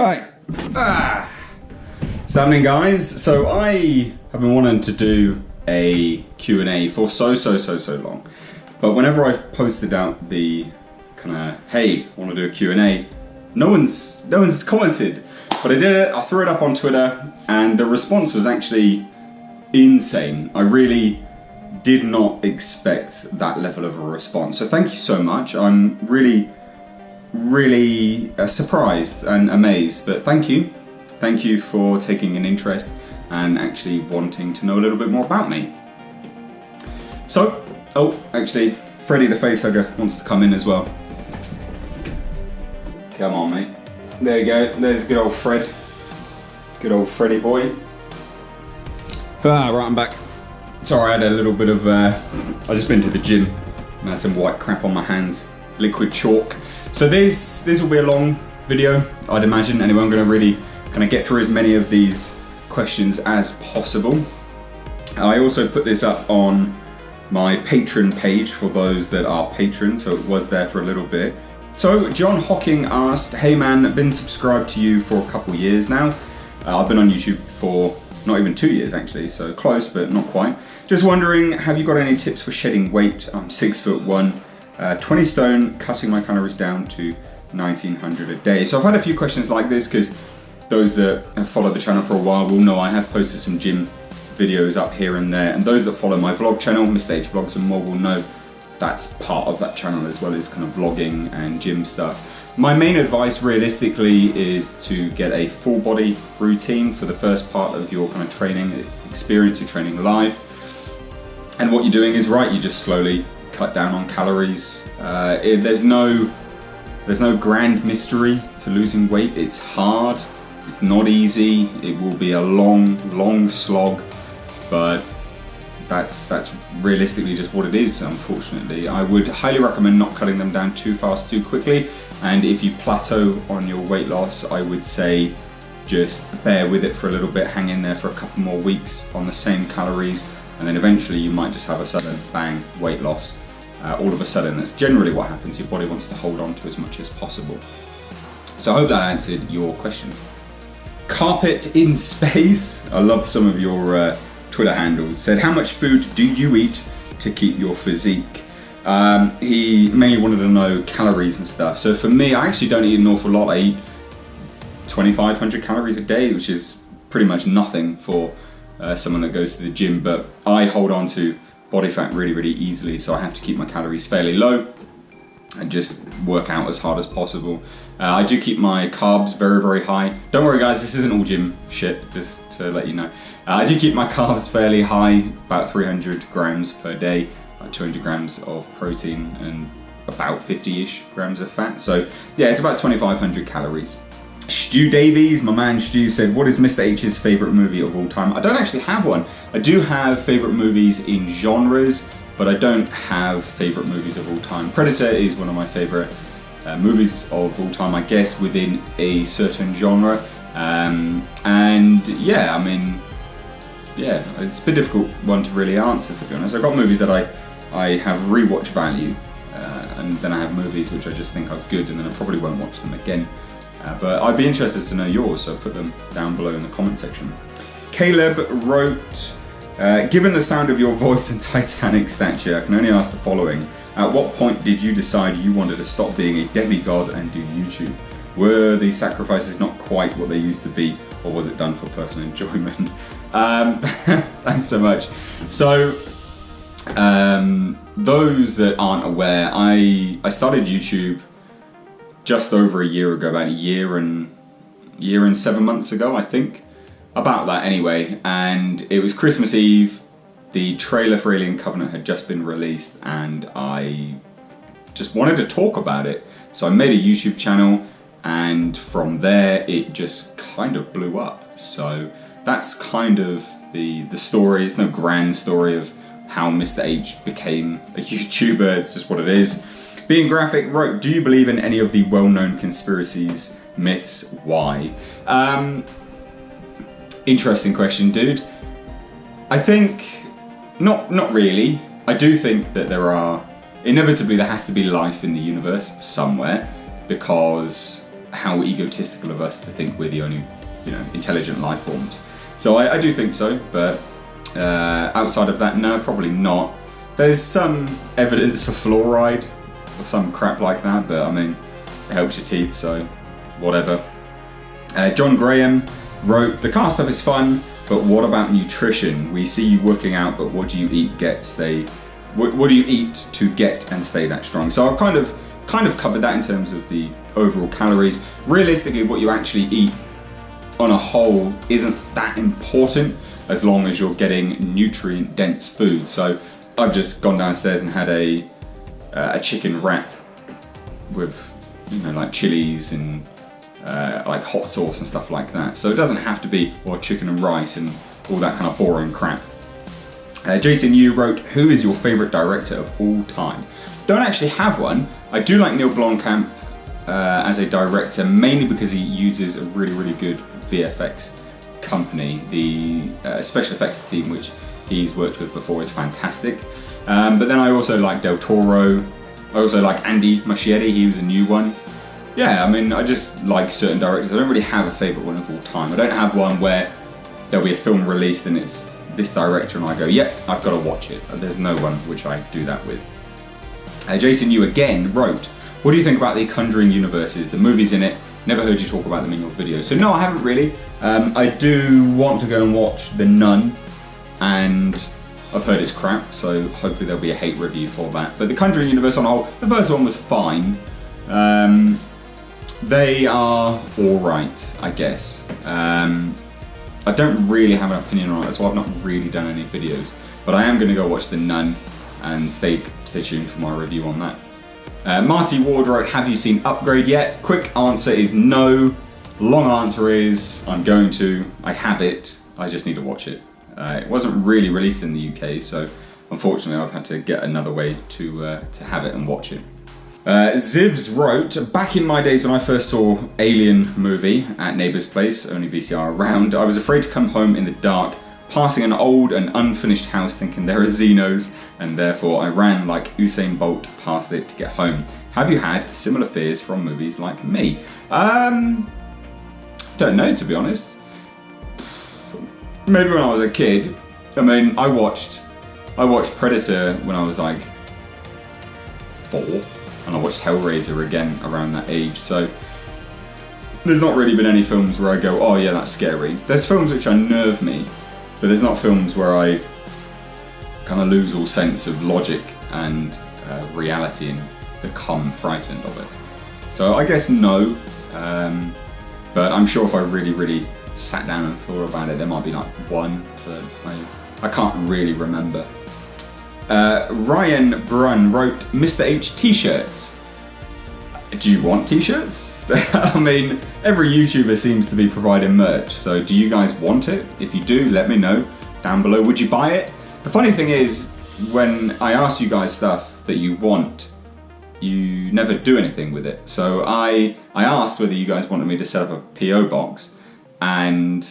Right. What's happening, guys? So I have been wanting to do a Q&A for so long. But whenever I've posted out the kind of, hey, I want to do a Q&A, no one's commented. But I did it, I threw it up on Twitter, and the response was actually insane. I really did not expect that level of a response. So thank you so much. I'm really surprised and amazed, but thank you. Thank you for taking an interest and actually wanting to know a little bit more about me. So, oh, actually, Freddy the Facehugger wants to come in as well. Come on, mate. There you go. There's good old Fred. Good old Freddy boy. Right, I'm back. Sorry, I had a little bit of... I just been to the gym and had some white crap on my hands. Liquid chalk. So this will be a long video, I'd imagine. Anyway, I'm going to really kind of get through as many of these questions as possible. I also put this up on my Patreon page for those that are patrons, so it was there for a little bit. So John Hocking asked, hey man, been subscribed to you for a couple years now. I've been on YouTube for not even 2 years actually, so close but not quite. Just wondering, have you got any tips for shedding weight? I'm 6'1", 20 stone, cutting my calories down to 1900 a day. So I've had a few questions like this because those that have followed the channel for a while will know I have posted some gym videos up here and there, and those that follow my vlog channel, Mr. H Vlogs and more, will know that's part of that channel as well as kind of vlogging and gym stuff. My main advice realistically is to get a full body routine for the first part of your kind of training experience, your training live. And what you're doing is right, you just slowly cut down on calories. There's no grand mystery to losing weight. It's hard, it's not easy, it will be a long slog, but that's realistically just what it is, unfortunately. I would highly recommend not cutting them down too fast, too quickly, and if you plateau on your weight loss, I would say just bear with it for a little bit, hang in there for a couple more weeks on the same calories, and then eventually you might just have a sudden bang weight loss. All of a sudden, that's generally what happens. Your body wants to hold on to as much as possible. So I hope that answered your question. Carpet in Space, I love some of your Twitter handles, said, how much food do you eat to keep your physique? He mainly wanted to know calories and stuff. So for me, I actually don't eat an awful lot. I eat 2,500 calories a day, which is pretty much nothing for someone that goes to the gym, but I hold on to body fat really easily, so I have to keep my calories fairly low and just work out as hard as possible. I do keep my carbs very high. Don't worry guys, this isn't all gym shit, just to let you know. I do keep my carbs fairly high, about 300 grams per day, 200 grams of protein and about 50-ish grams of fat. So yeah, it's about 2,500 calories. Stu Davies, my man Stu, said, what is Mr. H's favourite movie of all time? I don't actually have one. I do have favourite movies in genres, but I don't have favourite movies of all time. Predator is one of my favourite movies of all time, I guess, within a certain genre. And yeah, I mean, yeah, it's a bit difficult one to really answer, to be honest. I've got movies that I have rewatch value, and then I have movies which I just think are good, and then I probably won't watch them again. But I'd be interested to know yours, so put them down below in the comment section. Caleb wrote, given the sound of your voice and titanic stature, I can only ask the following. At what point did you decide you wanted to stop being a demigod and do YouTube? Were these sacrifices not quite what they used to be, or was it done for personal enjoyment? Thanks so much. So, those that aren't aware, I started YouTube just over a year ago, about a year and 7 months ago, I think. About that anyway, and it was Christmas Eve. The trailer for Alien Covenant had just been released and I just wanted to talk about it. So I made a YouTube channel, and from there it just kind of blew up. So that's kind of the story. It's no grand story of how Mr. H became a YouTuber, it's just what it is. Being Graphic wrote, do you believe in any of the well-known conspiracies, myths, why? Interesting question, dude. I think, not really. I do think that inevitably there has to be life in the universe somewhere, because how egotistical of us to think we're the only, intelligent life forms. So I do think so, but outside of that, no, probably not. There's some evidence for fluoride or some crap like that, but I mean, it helps your teeth, so whatever. John Graham wrote, the car stuff is fun, but what about nutrition? We see you working out, but what do you eat, what do you eat to get and stay that strong? So I've kind of covered that in terms of the overall calories. Realistically, what you actually eat on a whole isn't that important as long as you're getting nutrient dense food. So I've just gone downstairs and had a chicken wrap with like chilies and like hot sauce and stuff like that. So it doesn't have to be chicken and rice and all that kind of boring crap. Jason Yu wrote, who is your favourite director of all time? Don't actually have one. I do like Neil Blomkamp as a director, mainly because he uses a really, really good VFX company. The special effects team which he's worked with before is fantastic. But then I also like Del Toro. I also like Andy Muschietti, he was a new one. Yeah, I mean, I just like certain directors. I don't really have a favourite one of all time. I don't have one where there'll be a film released and it's this director and I go, yep, I've got to watch it. There's no one which I do that with. Jason Yu again wrote, what do you think about the Conjuring Universes, the movies in it? Never heard you talk about them in your videos. So no, I haven't really. I do want to go and watch The Nun, and I've heard it's crap, so hopefully there'll be a hate review for that. But the Conjuring Universe on a whole, the first one was fine. They are alright, I guess. I don't really have an opinion on it, so I've not really done any videos. But I am going to go watch The Nun, and stay tuned for my review on that. Marty Ward wrote, have you seen Upgrade yet? Quick answer is no. Long answer is I'm going to. I have it. I just need to watch it. It wasn't really released in the UK, so unfortunately I've had to get another way to have it and watch it. Zivs wrote, back in my days when I first saw Alien movie at neighbour's place, only VCR around, I was afraid to come home in the dark, passing an old and unfinished house thinking there are Xenos, and therefore I ran like Usain Bolt past it to get home. Have you had similar fears from movies like me? Don't know, to be honest. Maybe when I was a kid. I mean, I watched Predator when I was like 4, and I watched Hellraiser again around that age, so there's not really been any films where I go, oh yeah, that's scary. There's films which unnerve me, but there's not films where I kind of lose all sense of logic and reality and become frightened of it. So I guess no, but I'm sure if I really, really sat down and thought about it, there might be like one, but I can't really remember. Ryan Brunn wrote, Mr. H T-shirts. Do you want T-shirts? I mean, every YouTuber seems to be providing merch, so do you guys want it? If you do, let me know down below. Would you buy it? The funny thing is, when I ask you guys stuff that you want, you never do anything with it. So I asked whether you guys wanted me to set up a PO box, and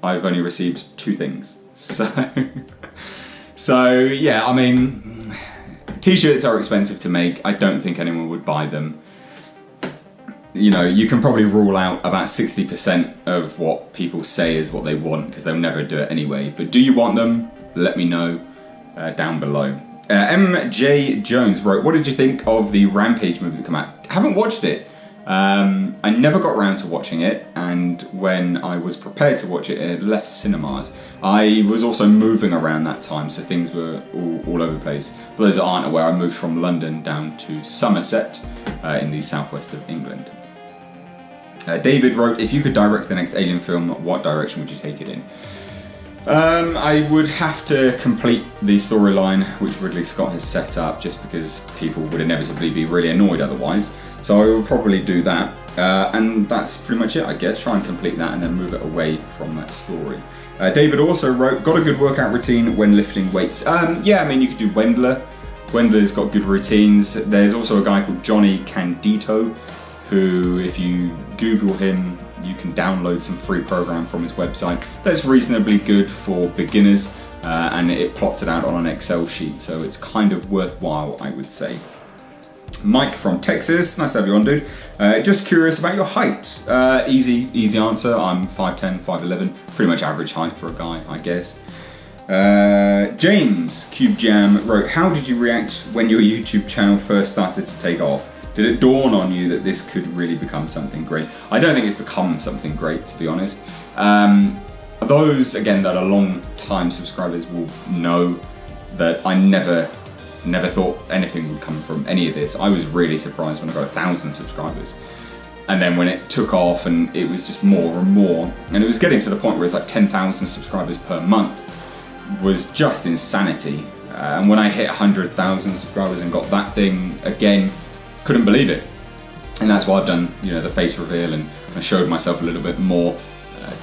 I've only received 2 things. So yeah, I mean, T-shirts are expensive to make. I don't think anyone would buy them. You know, you can probably rule out about 60% of what people say is what they want, because they'll never do it anyway. But do you want them? Let me know down below. MJ Jones wrote, what did you think of the Rampage movie that came out? I haven't watched it. I never got around to watching it, and when I was prepared to watch it, it had left cinemas. I was also moving around that time, so things were all over the place. For those that aren't aware, I moved from London down to Somerset in the southwest of England. David wrote, if you could direct the next Alien film, what direction would you take it in? I would have to complete the storyline which Ridley Scott has set up, just because people would inevitably be really annoyed otherwise. So I will probably do that, and that's pretty much it, I guess. Try and complete that and then move it away from that story. David also wrote, got a good workout routine when lifting weights? Yeah, I mean, you could do Wendler. Wendler's got good routines. There's also a guy called Johnny Candito, who, if you Google him, you can download some free program from his website. That's reasonably good for beginners, and it plots it out on an Excel sheet, so it's kind of worthwhile, I would say. Mike from Texas. Nice to have you on, dude. Just curious about your height. Easy answer. I'm 5'10", 5'11", pretty much average height for a guy, I guess. James Cube Jam wrote, how did you react when your YouTube channel first started to take off? Did it dawn on you that this could really become something great? I don't think it's become something great, to be honest. Those, again, that are long-time subscribers will know that I never thought anything would come from any of this. I was really surprised when I got 1,000 subscribers. And then when it took off and it was just more and more, and it was getting to the point where it's like 10,000 subscribers per month, was just insanity. And when I hit 100,000 subscribers and got that thing again, couldn't believe it. And that's why I've done, you know, the face reveal, and I showed myself a little bit more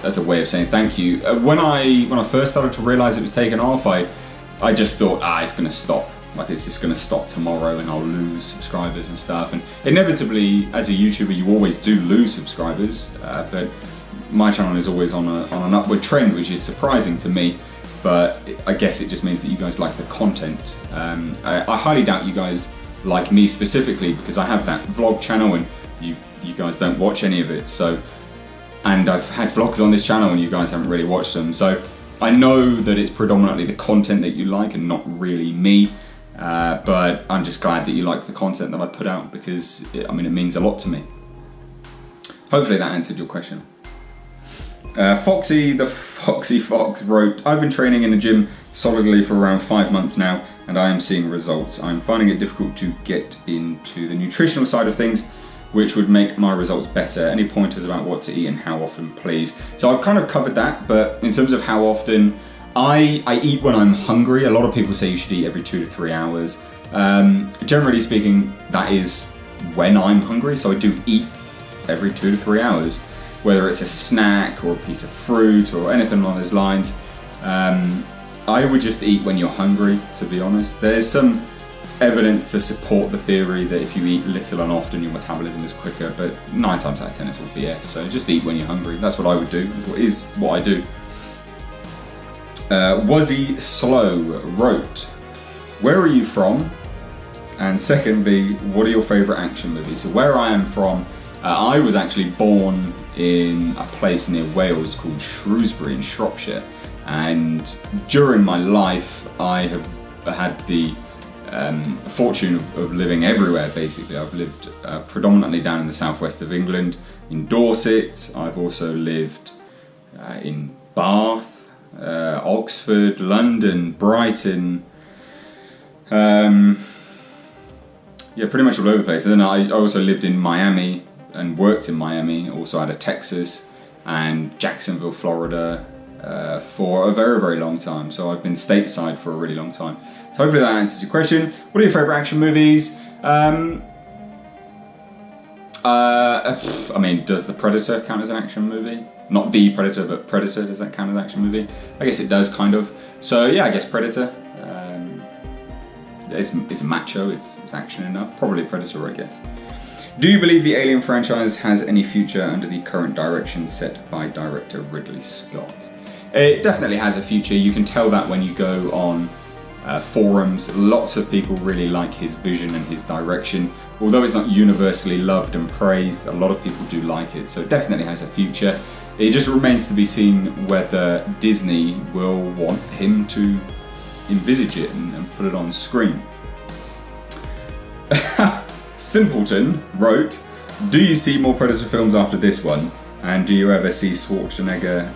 as a way of saying thank you. When I first started to realise it was taking off, I just thought, it's going to stop. Like, it's just going to stop tomorrow and I'll lose subscribers and stuff. And inevitably, as a YouTuber, you always do lose subscribers. But my channel is always on an upward trend, which is surprising to me. But I guess it just means that you guys like the content. I highly doubt you guys like me specifically, because I have that vlog channel and you guys don't watch any of it. So, and I've had vlogs on this channel and you guys haven't really watched them. So I know that it's predominantly the content that you like and not really me. But I'm just glad that you like the content that I put out, because it means a lot to me. Hopefully that answered your question. Foxy the Foxy Fox wrote, I've been training in the gym solidly for around 5 months now, and I am seeing results. I'm finding it difficult to get into the nutritional side of things, which would make my results better. Any pointers about what to eat and how often, please? So I've kind of covered that, but in terms of how often, I eat when I'm hungry. A lot of people say you should eat every 2 to 3 hours. Generally speaking, that is when I'm hungry, so I do eat every 2 to 3 hours. Whether it's a snack or a piece of fruit or anything along those lines, I would just eat when you're hungry, to be honest. There's some evidence to support the theory that if you eat little and often, your metabolism is quicker, but 9 times out of 10 it's all BS. So just eat when you're hungry. That's what I would do. Is what I do. Wuzzy Slow wrote, where are you from? And secondly, what are your favourite action movies? So where I am from, I was actually born in a place near Wales called Shrewsbury in Shropshire, and during my life I have had the fortune of living everywhere. Basically, I've lived predominantly down in the southwest of England, in Dorset. I've also lived in Bath, Oxford, London, Brighton, yeah, pretty much all over the place. And then I also lived in Miami and worked in Miami, also out of Texas and Jacksonville, Florida, for a very, very long time. So I've been stateside for a really long time. So hopefully that answers your question. What are your favourite action movies? Does The Predator count as an action movie? Not The Predator, but Predator, does that count as an action movie? I guess it does, kind of. So yeah, I guess Predator. It's macho, it's action enough. Probably Predator, I guess. Do you believe the Alien franchise has any future under the current direction set by director Ridley Scott? It definitely has a future. You can tell that when you go on forums. Lots of people really like his vision and his direction. Although it's not universally loved and praised, a lot of people do like it. So it definitely has a future. It just remains to be seen whether Disney will want him to envisage it and put it on screen. Simpleton wrote, do you see more Predator films after this one? And do you ever see Schwarzenegger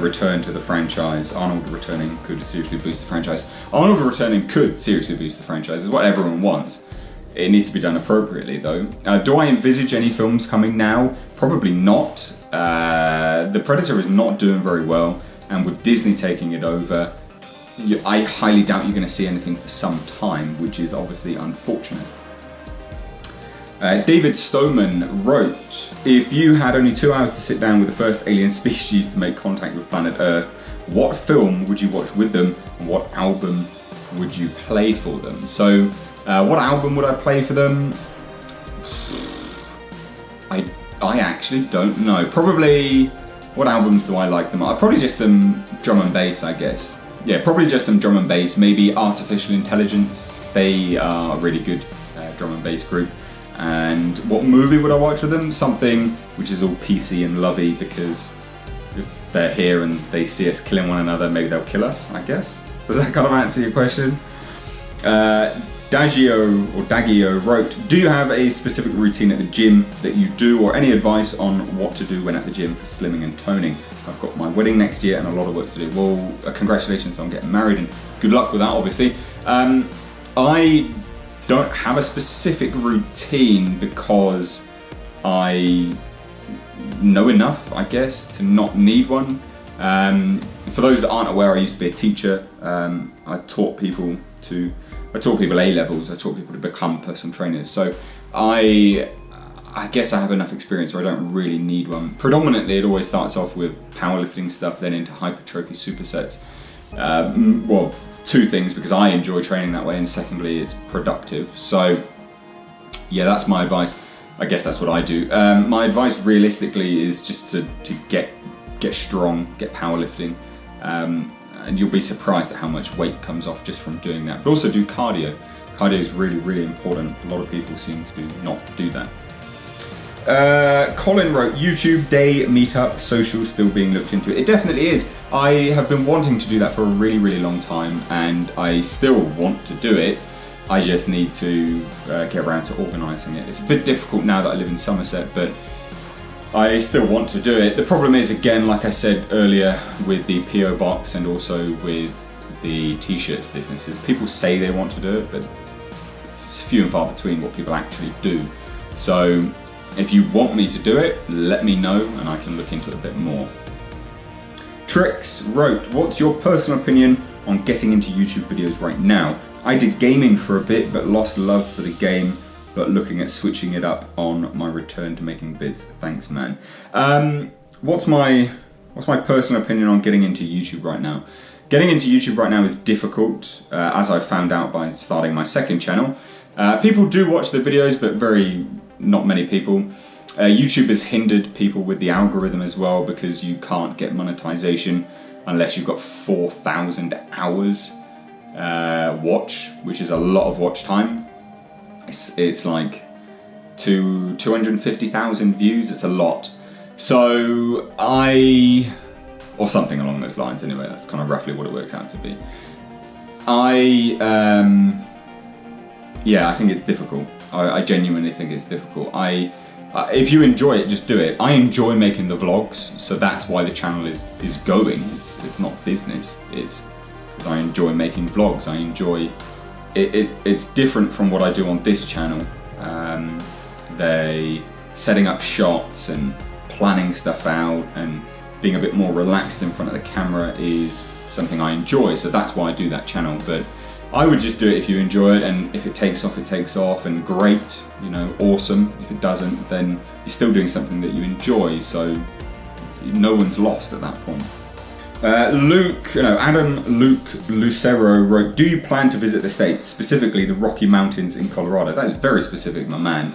return to the franchise? Arnold returning could seriously boost the franchise. Arnold returning could seriously boost the franchise, is what everyone wants. It needs to be done appropriately though. Do I envisage any films coming now? Probably not. The Predator is not doing very well, and with Disney taking it over, I highly doubt you're going to see anything for some time, which is obviously unfortunate. David Stoneman wrote, if you had only 2 hours to sit down with the first alien species to make contact with planet Earth, what film would you watch with them, and what album would you play for them? So, what album would I play for them? I actually don't know. Probably, what albums do I like them? Probably just some drum and bass, I guess. Yeah, probably just some drum and bass, maybe Artificial Intelligence. They are really good. drum and bass group. And what movie would I watch with them? Something which is all PC and lovey, because if they're here and they see us killing one another, maybe they'll kill us, I guess. Does that kind of answer your question? Dagio wrote, do you have a specific routine at the gym that you do, or any advice on what to do when at the gym for slimming and toning? I've got my wedding next year and a lot of work to do. Well, congratulations on getting married and good luck with that, obviously. I don't have a specific routine because I know enough, I guess, to not need one. For those that aren't aware, I used to be a teacher. I taught people A-levels, I taught people to become personal trainers. So I guess I have enough experience where I don't really need one. Predominantly, it always starts off with powerlifting stuff, then into hypertrophy supersets. Well, two things, because I enjoy training that way, and secondly, it's productive. So yeah, that's my advice. I guess that's what I do. My advice realistically is just to get strong, get powerlifting. And you'll be surprised at how much weight comes off just from doing that. But also do cardio. Cardio is really, really important. A lot of people seem to not do that. Colin wrote, YouTube day meetup, social still being looked into. It definitely is. I have been wanting to do that for a really, really long time, and I still want to do it. I just need to get around to organising it. It's a bit difficult now that I live in Somerset, but I still want to do it. The problem is, again, like I said earlier, with the PO box and also with the T-shirts businesses, people say they want to do it, but it's few and far between what people actually do. So if you want me to do it, let me know and I can look into it a bit more. Trix wrote, what's your personal opinion on getting into YouTube videos right now? I did gaming for a bit but lost love for the game, but looking at switching it up on my return to making vids. Thanks, man. What's my personal opinion on getting into YouTube right now? Getting into YouTube right now is difficult, as I found out by starting my second channel. People do watch the videos, but not many people. YouTube has hindered people with the algorithm as well, because you can't get monetization unless you've got 4,000 hours watch, which is a lot of watch time. It's like 250,000 views. It's a lot. So or something along those lines anyway. That's kind of roughly what it works out to be. Yeah, I think it's difficult. I genuinely think it's difficult. If you enjoy it, just do it. I enjoy making the vlogs, so that's why the channel is going. It's not business. It's because I enjoy making vlogs. I enjoy it's different from what I do on this channel. They setting up shots and planning stuff out and being a bit more relaxed in front of the camera is something I enjoy, so that's why I do that channel. But I would just do it if you enjoy it, and if it takes off, it takes off, and great, you know, awesome. If it doesn't, then you're still doing something that you enjoy, so no one's lost at that point. Adam Luke Lucero wrote, do you plan to visit the States, specifically the Rocky Mountains in Colorado? That is very specific, my man.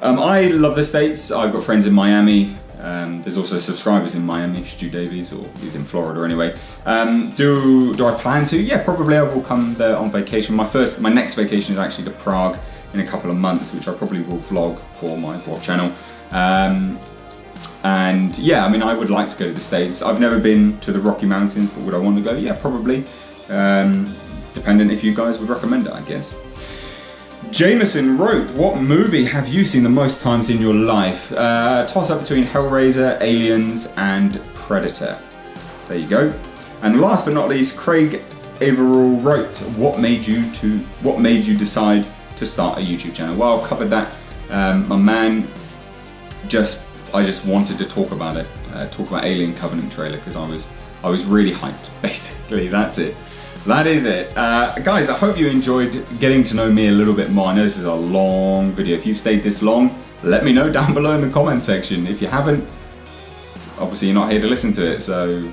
I love the States. I've got friends in Miami. There's also subscribers in Miami, Stu Davies, or he's in Florida anyway. Do I plan to? Yeah, probably I will come there on vacation. My next vacation is actually to Prague in a couple of months, which I probably will vlog for my vlog channel. And yeah, I mean, I would like to go to the States. I've never been to the Rocky Mountains, but would I want to go? Yeah, probably. Depending if you guys would recommend it, I guess. Jameson wrote, what movie have you seen the most times in your life? Toss up between Hellraiser, Aliens, and Predator. There you go. And last but not least, Craig Averill wrote, what made you decide to start a YouTube channel? Well, I covered that. My man, I just wanted to talk about it, talk about Alien Covenant trailer, because I was really hyped. Basically, that's it. That is it. Guys, I hope you enjoyed getting to know me a little bit more. I know this is a long video. If you've stayed this long, let me know down below in the comment section. If you haven't, obviously you're not here to listen to it, so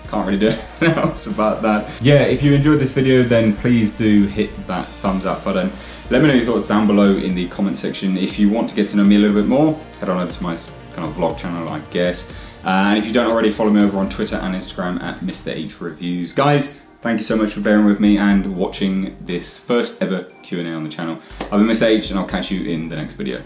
can't really do anything else about that. Yeah, if you enjoyed this video, then please do hit that thumbs up button. Let me know your thoughts down below in the comment section. If you want to get to know me a little bit more, head on over to my kind of vlog channel, I guess. And if you don't already, follow me over on Twitter and Instagram at Mr. H Reviews. Guys, Thank you so much for bearing with me and watching this first ever Q&A on the channel. I've been Mr. H, and I'll catch you in the next video.